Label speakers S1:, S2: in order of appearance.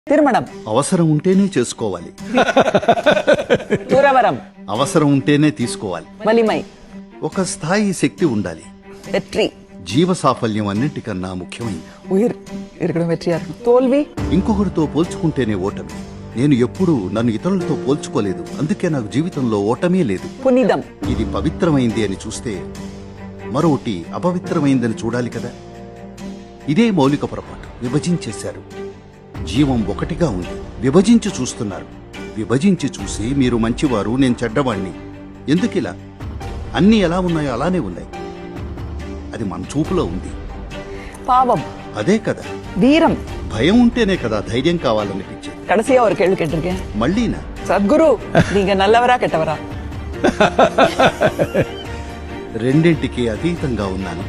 S1: తిరుమణం
S2: అవసరం ఉంటేనే చేసుకోవాలి.
S1: తూరవరం
S2: అవసరం ఉంటేనే తీసుకోవాలి.
S1: వలిమై
S2: ఒక స్థాయి శక్తి ఉండాలి.
S1: వెట్రి
S2: జీవ సాఫల్యం అన్నిటికన్నా ముఖ్యమైనది.
S1: ఉయిర్ ఇరకడం వెట్రియారు తోల్వి
S2: ఇంకొకరితో పోల్చుకుంటేనే ఓటమి. నేను ఎప్పుడూ నన్ను ఇతరులతో పోల్చుకోలేదు, అందుకే నాకు జీవితంలో ఓటమే లేదు.
S1: పునిదం
S2: ఇది పవిత్రమైంది అని చూస్తే మరొకటి అపవిత్రమైందని చూడాలి కదా. ఇదే మౌలిక పొరపాటు. విభజించేశారు. జీవం ఒకటిగా ఉంది, విభజించి చూస్తున్నారు. విభజించి చూసి మీరు మంచివారు, నేను చెడ్డవాణ్ణి. ఎందుకిలా? అన్నీ ఎలా ఉన్నాయో అలానే ఉన్నాయి. అది మన చూపులో ఉంది.
S1: పావం
S2: అదే కదా.
S1: వీరం
S2: భయం ఉంటేనే కదా ధైర్యం కావాలనిపించేది.
S1: కడసియా ఒక కేళ్ళు కెట్టిருக்கேன்.
S2: మళ్ళీనా?
S1: సద్గురు నీங்க நல்லவரா கெட்டவரா?
S2: రెండింటికి అతీతంగా ఉన్నాను.